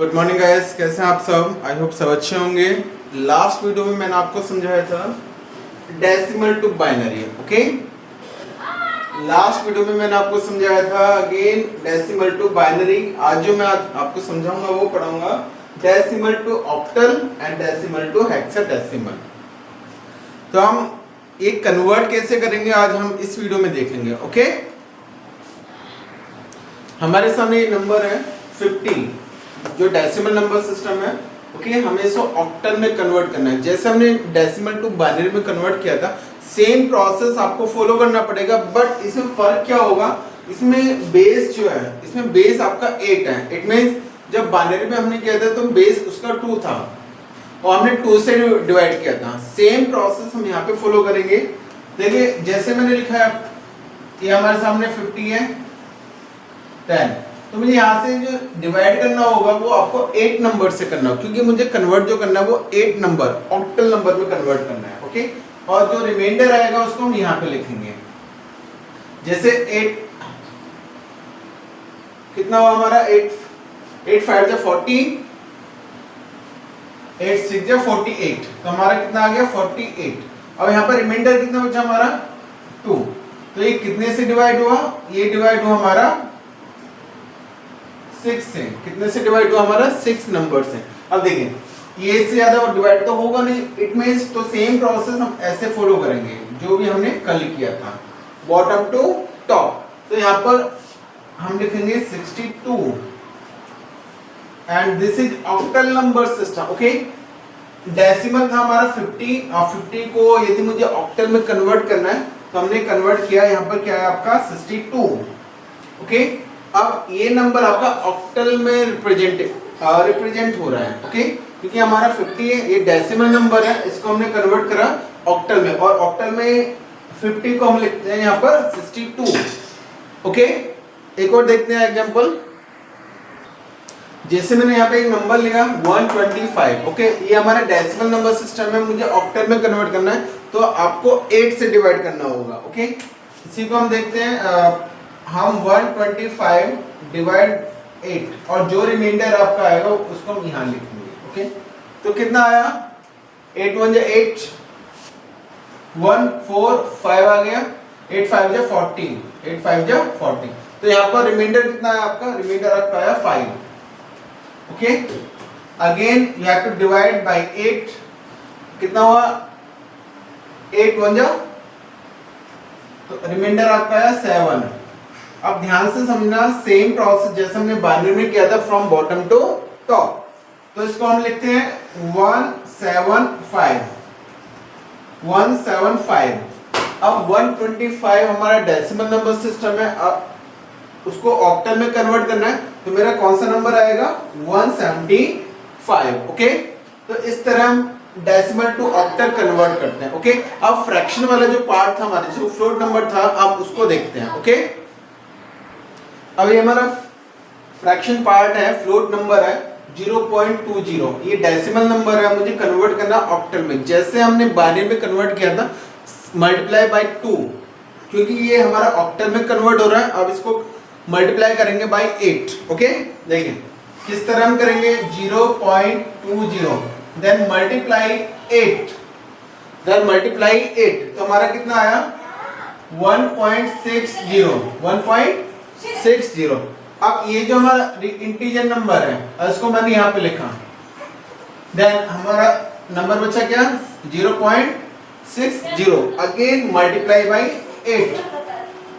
Good morning guys, कैसे हैं आप सब। आई होप सब अच्छे होंगे। लास्ट वीडियो में मैंने आपको समझाया था decimal to binary. Okay, last video में मैंने आपको समझाया था अगेन डेसिमल टू बाइनरी। आज जो मैं आपको समझाऊंगा वो पढ़ाऊंगा decimal to octal and decimal to hexadecimal. तो हम ये कन्वर्ट कैसे करेंगे आज हम इस वीडियो में देखेंगे। ओके, हमारे सामने ये नंबर है 50 जो डेसिमल नंबर सिस्टम है। ओके, हमें इसको ऑक्टल में कन्वर्ट करना है। जैसे हमने डेसिमल टू बाइनरी में कन्वर्ट किया था, सेम प्रोसेस आपको फॉलो करना पड़ेगा। बट इसमें फर्क क्या होगा, इसमें बेस जो है, इसमें बेस आपका 8 है। इट मींस जब बाइनरी में हमने किया था तो बेस उसका 2 था और हमने 2 से डिवाइड किया था। सेम प्रोसेस हम यहाँ पे फॉलो करेंगे। देखिए, जैसे मैंने लिखा है, ये हमारे सामने 50 है 10, तो मुझे यहाँ से जो डिवाइड करना होगा वो आपको 8 नंबर से करना होगा, क्योंकि मुझे कन्वर्ट जो करना है वो 8 नंबर ऑक्टल नंबर में कन्वर्ट करना है। ओके, और जो रिमाइंडर आएगा उसको हम यहाँ पे लिखेंगे। जैसे 8 कितना हुआ हमारा, 8 5 जा 40, 8 6 जा 48, तो हमारा कितना आ गया 48। अब यहाँ पर रिमाइंडर कितना बचा हमारा 2, तो ये कितने से डिवाइड हुआ, ये डिवाइड हुआ हमारा 6 से। कितने से डिवाइड हुआ हमारा 6 नंबर से। अब देखिए, ये से ज्यादा डिवाइड तो होगा नहीं, इट मींस तो सेम प्रोसेस हम ऐसे फॉलो करेंगे जो भी हमने कल किया था, बॉटम टू टॉप। तो यहाँ पर हम लिखेंगे 62 and this is octal number system. Okay, decimal था हमारा 50 और 50 को यदि मुझे ऑक्टल में कन्वर्ट करना है तो हमने कन्वर्ट किया। यहाँ पर क्या है आपका 62। ओके, अब ये नंबर आपका ऑक्टल में रिप्रेजेंट हो रहा है। ओके, क्योंकि हमारा 50 है, ये डेसिमल नंबर है, इसको हमने कन्वर्ट करा ऑक्टल में, और ऑक्टल में 50 को हम लिखते हैं यहाँ पर 62। ओके, एक और देखते हैं एग्जांपल। जैसे मैंने यहाँ पे एक नंबर लिखा 125। ओके, ये हमारा डेसिमल नंबर सिस्टम है, मुझे ऑक्टल में कन्वर्ट करना है तो आपको 8 से डिवाइड करना होगा। ओके, इसी को हम देखते हैं। हम 125 डिवाइड 8 और जो रिमाइंडर आपका आएगा उसको हम यहाँ लिखेंगे। ओके, तो कितना आया, 8 1 जा 8, 1 4 5 आ गया, 8 5 जा 40, 8 5 जा 40। तो यहाँ पर रिमाइंडर कितना है आपका, रिमाइंडर आपका आया 5। Okay, again you have to divide by 8, कितना हुआ 8 1 जा, तो रिमाइंडर आपका आया 7। अब ध्यान से समझना, सेम प्रोसेस जैसे हमने बाइनरी में किया था फ्रॉम बॉटम टू टॉप। तो इसको हम लिखते हैं 175, 175। अब 125 हमारा डेसिमल नंबर सिस्टम है, अब उसको ऑक्टल में कन्वर्ट करना है तो मेरा कौन सा नंबर आएगा 175। ओके, तो इस तरह हम डेसिमल टू ऑक्टल कन्वर्ट करते हैं। ओके, अब फ्रैक्शन वाला जो पार्ट था हमारे, जो फ्लोट नंबर था, अब उसको देखते हैं। ओके, अब ये हमारा फ्रैक्शन पार्ट है, फ्लोट नंबर है 0.20। ये डेसिमल नंबर है, मुझे कन्वर्ट करना ऑक्टल में। जैसे हमने बाइनरी में कन्वर्ट किया था, मल्टीप्लाई बाय 2, क्योंकि ये हमारा ऑक्टल में कन्वर्ट हो रहा है। अब इसको मल्टीप्लाई करेंगे बाय 8। ओके, देखिए किस तरह हम करेंगे, 0.20 देन मल्टीप्लाई 8, देन मल्टीप्लाई 8, तो हमारा कितना आया 1.60, 1.60। अब ये जो हमारा इंटीजर नंबर है इसको मैंने यहाँ पे लिखा, देन हमारा नंबर बचा क्या 0.60, अगेन मल्टीप्लाई बाय 8।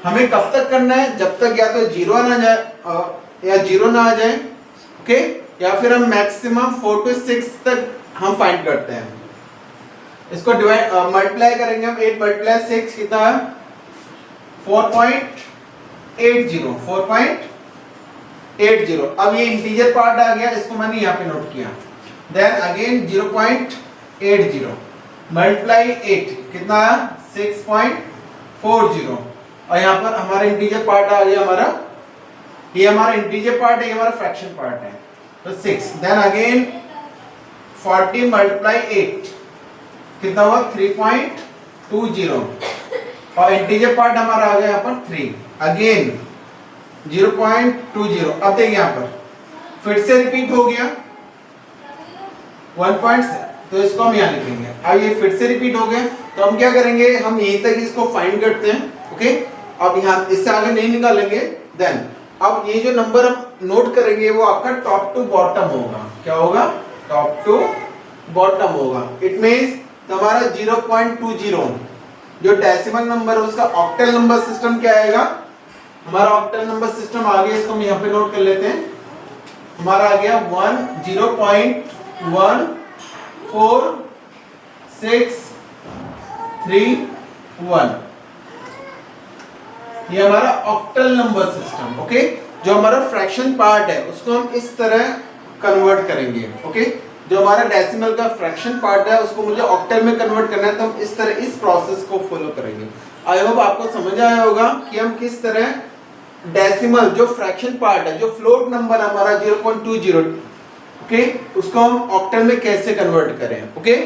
हमें कब तक करना है, जब तक या तो 0 ना जाए या 0 ना आ जाए। ओके, या फिर हम मैक्सिमम 4 to 6 तक हम फाइंड करते हैं। इसको डिवाइड मल्टीप्लाई करेंगे हम, 8 मल्टीप्लाई 6 कितना है 4.80, 4.80। अब ये इंटीजर पार्ट आ गया, इसको मैंने यहाँ पे नोट किया। देन अगेन 0.80 मल्टीप्लाई 8 कितना आया 6.40, और यहाँ पर हमारा इंटीजर पार्ट आ गया हमारा, ये हमारा इंटीजर पार्ट है, ये हमारा फ्रैक्शन पार्ट है, तो 6। देन अगेन 40 मल्टीप्लाई 8 कितना हुआ 3.20, और इंटीजर पार्ट हमारा आ गया यहाँ पर 3। अगेन 0.20। अब देखिए यहाँ पर फिर से रिपीट हो गया 1 पॉइंट, तो इसको हम यहाँ लिखेंगे। अब ये फिर से रिपीट हो गया, तो हम क्या करेंगे, हम यहीं तक इसको फाइंड करते हैं। ओके, अब यहाँ इससे आगे नहीं निकालेंगे। देन अब ये जो नंबर हम नोट करेंगे वो आपका टॉप टू बॉटम होगा। क्या होगा? टॉप टू बॉटम होगा। इट मींस हमारा 0.20 जो डेसिमल नंबर है उसका ऑक्टल नंबर सिस्टम क्या आएगा? हमारा ऑक्टल नंबर सिस्टम आ गया, इसको हम यहाँ पे नोट कर लेते हैं। हमारा आ गया 0.1461, ये हमारा ऑक्टल नंबर सिस्टम। ओके, जो हमारा फ्रैक्शन पार्ट है उसको हम इस तरह कन्वर्ट करेंगे। ओके, जो हमारा डेसिमल का फ्रैक्शन पार्ट है उसको मुझे ऑक्टल में कन्वर्ट करना है, तो हम इस तरह इस प्रोसेस को फॉलो करेंगे। आई होप आपको समझ आया होगा कि हम किस तरह डेसिमल जो फ्रैक्शन पार्ट है, जो फ्लोट नंबर हमारा 0.20, ओके, उसको हम ऑक्टल में कैसे कन्वर्ट करें। ओके,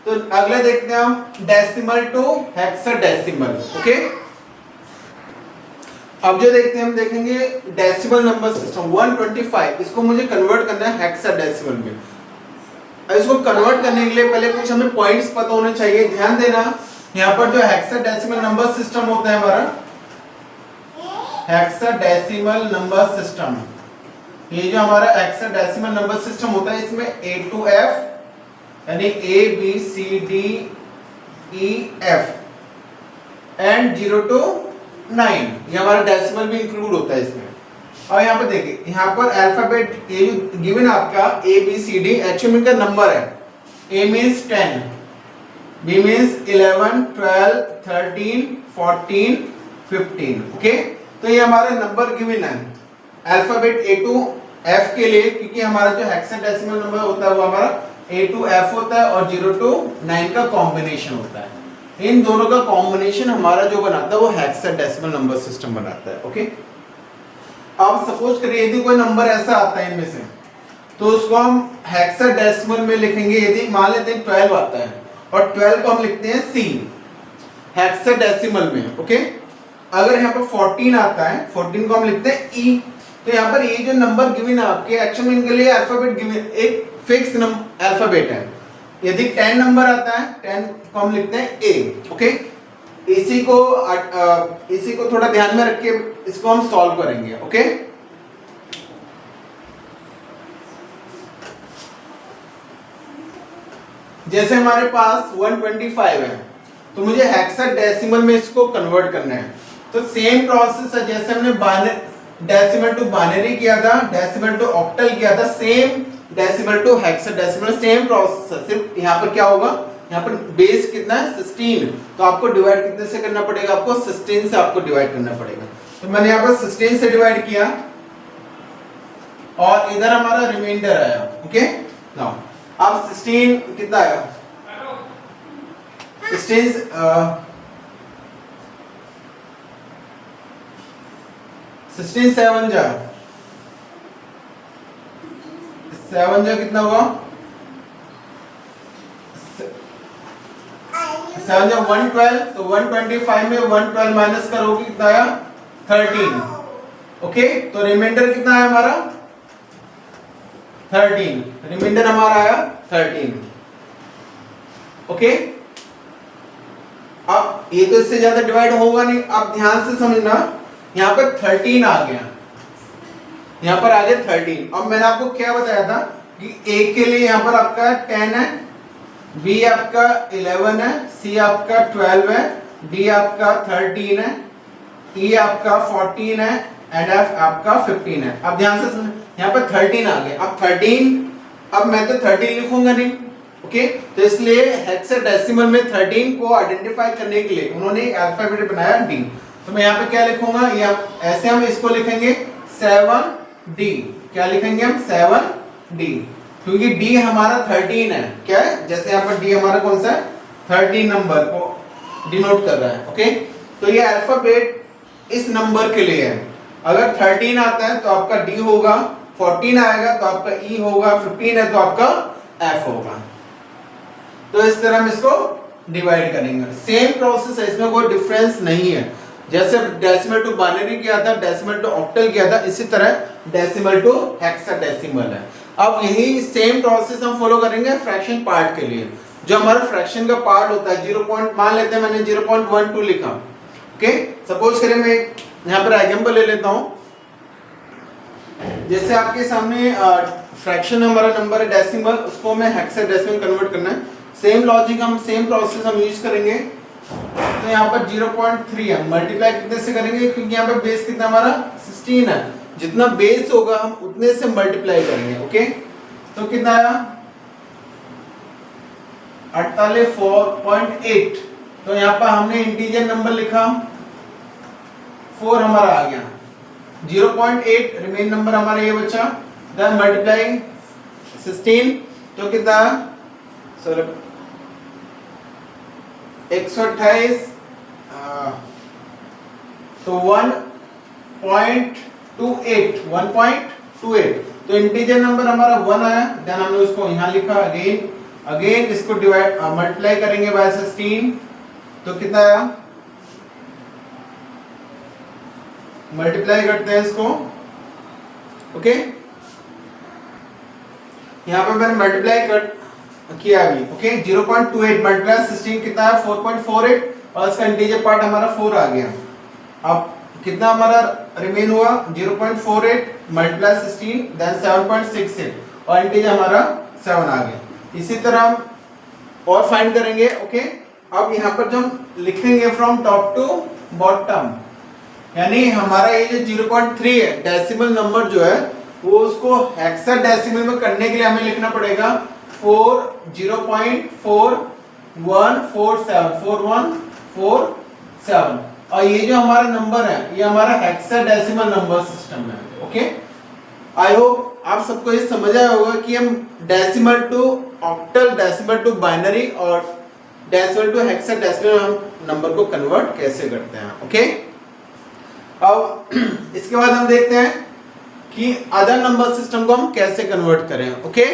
तो अगला देखते हैं हम डेसिमल टू हेक्साडेसिमल। ओके, अब जो देखते हैं हम देखेंगे डेसिमल नंबर सिस्टम 125, इसको मुझे कन्वर्ट करना है हेक्साडेसिमल में। इसको कन्वर्ट करने के लिए पहले कुछ हमें पॉइंट्स पता होने चाहिए। ध्यान देना, यहाँ पर जो हेक्साडेसिमल नंबर सिस्टम होता है हमारा, हेक्साडेसिमल नंबर सिस्टम, ये जो हमारा हेक्साडेसिमल नंबर सिस्टम होता है इसमें A to F यानी A B C D E F and 0 to 9, ये हमारा डेसिमल भी इंक्लूड होता है इसमें। और यहाँ पर देखिए, यहाँ पर अल्फाबेट ये गिवन आपका A B C D actually का नंबर है। A means 10, B means 11, 12, 13, 14, 15। Okay, तो ये हमारा नंबर गिवन है अल्फाबेट A to F के लिए, क्योंकि हमारा जो हेक्साडेसिमल नंबर होता है वो हमारा A to F होता है और 0 to 9 का कॉम्बिनेशन होता है। इन दोनों का कॉम्बिनेशन हमारा जो बनाता है वो हेक्साडेसिमल नंबर सिस्टम बनाता है। ओके, अब सपोज करिए यदि कोई नंबर ऐसा आता है इनमें से, तो उसको हम हेक्साडेसिमल में लिखेंगे। यदि मान लेते हैं 12 आता है और 12 को हम लिखते हैं C हेक्साडेसिमल में। ओके, अगर यहाँ पर 14 आता है, 14 को हम लिखते हैं E। तो यहाँ पर ये जो नंबर गिवन है आपके, एक्चुअली इनके लिए अल्फाबेट गिवन एक फिक्स अल्फाबेट है। यदि 10 नंबर आता है, 10 को हम लिखते हैं A। ओके, इसी को थोड़ा ध्यान में रख के इसको हम सॉल्व करेंगे। ओके, जैसे हमारे पास 125 है, तो मुझे हेक्साडेसिमल में इसको कन्वर्ट करना है। तो सेम प्रोसेस है जैसे हमने डेसिमल टू बाइनरी किया था, डेसिमल टू ऑक्टल किया था, same decimal to hexadecimal same process है। सिर्फ यहाँ पर क्या होगा, यहाँ पर बेस कितना है 16, तो आपको डिवाइड कितने से करना पड़ेगा, आपको 16 से आपको डिवाइड करना पड़ेगा। तो मैंने यहाँ पर 16 से डिवाइड किया और इधर हमारा रिमाइंडर आया। ओके, नाउ अब 16 कितना आया, 16 7 जा 7 जा कितना हुआ, 7 जा 112, तो 125 में 112 माइनस करोगे कितना आया 13। ओके, तो रिमाइंडर कितना है हमारा 13, रिमाइंडर हमारा आया 13। ओके, अब ये तो इससे ज्यादा डिवाइड होगा नहीं। अब ध्यान से समझना, यहाँ पर 13 आ गया, यहाँ पर आ गया 13। अब मैंने आपको क्या बताया था कि A के लिए यहाँ पर आपका 10 है, B आपका 11 है, C आपका 12 है, D आपका 13 है, E आपका 14 है एंड F आपका 15 है। अब ध्यान से सुनो, यहाँ पर 13 आ गया। अब 13, अब मैं तो 13 लिखूंगा नहीं। ओके, तो इसलिए हेक्साडेसिमल में 13 को आइडेंटिफाई करने के लिए उन्होंने अल्फाबेट बनाया D। तो मैं यहाँ पे क्या लिखूंगा, या ऐसे हम इसको लिखेंगे 7D। क्या लिखेंगे हम 7D, क्योंकि D हमारा 13 है। क्या है, जैसे यहाँ पर D हमारा कौन सा है 13 नंबर को डिनोट कर रहा है। ओके, तो ये अल्फाबेट इस नंबर के लिए है। अगर 13 आता है तो आपका D होगा, 14 आएगा तो आपका E होगा, 15 है तो आपका F होगा। तो इस तरह हम इसको डिवाइड करेंगे। सेम प्रोसेस है, इसमें कोई डिफरेंस नहीं है। जैसे डेसिमल टू बाइनरी किया था, डेसिमल टू ऑक्टल किया था, इसी तरह डेसिमल टू हेक्साडेसिमल है। अब यही सेम प्रोसेस हम फॉलो करेंगे फ्रैक्शन पार्ट के लिए। जो हमारा फ्रैक्शन का पार्ट होता है 0. मान लेते हैं मैंने 0.12 लिखा, ओके। सपोज करें मैं यहाँ पर एग्जांपल ले लेता हूँ। जैसे आपके सामने फ्रैक्शन हमारा नंबर है डेसिमल, उसको हमें हेक्साडेसिमल कन्वर्ट करना है। सेम लॉजिक हम सेम प्रोसेस हम यूज करेंगे। तो यहाँ पर 0.3 है, मल्टीप्लाई कितने से करेंगे, क्योंकि यहाँ पे बेस कितना हमारा 16 है, जितना बेस होगा हम उतने से मल्टीप्लाई करेंगे, ओके। तो कितना आया 48.8। तो यहाँ पर हमने इंटीजर नंबर लिखा 4 हमारा आ गया, 0.8 रिमेन नंबर हमारा ये बचा, देन मल्टीप्लाई 16 तो कितना सर 128 तो 1.28 तो इंटीजर नंबर हमारा 1 आया, देन हमने उसको यहाँ लिखा अगेन इसको डिवाइड मल्टीप्लाई करेंगे बाय 16 तो कितना आया, मल्टीप्लाई करते हैं इसको, ओके। यहाँ पे मैंने मल्टीप्लाई किया अभी, ओके। 0.28 मल्टीप्लाई 16 कितना है 4.48 और इसका इंटीजर पार्ट हमारा 4 आ गया। अब कितना हमारा रिमेन हुआ 0.48 मल्टीप्लाई 16 देन 7.68 और इंटीजर हमारा 7 आ गया। इसी तरह हम और फाइंड करेंगे, ओके। अब यहाँ पर जो हम लिखेंगे फ्रॉम टॉप टू बॉटम, यानी हमारा ये जो 0.3 है डेसिमल नंबर जो है वो उसको हेक्साडेसिमल में करने के लिए हमें लिखना पड़ेगा 4147 और ये जो हमारा नंबर है ये हमारा हेक्साडेसिमल नंबर सिस्टम है, ओके। आई होप आप सबको ये समझ आया होगा कि हम decimal to octal, decimal to binary और डेसिमल टू हेक्साडेसिमल हम नंबर को कन्वर्ट कैसे करते हैं, ओके। अब इसके बाद हम देखते हैं कि अदर नंबर सिस्टम को हम कैसे कन्वर्ट करें, ओके।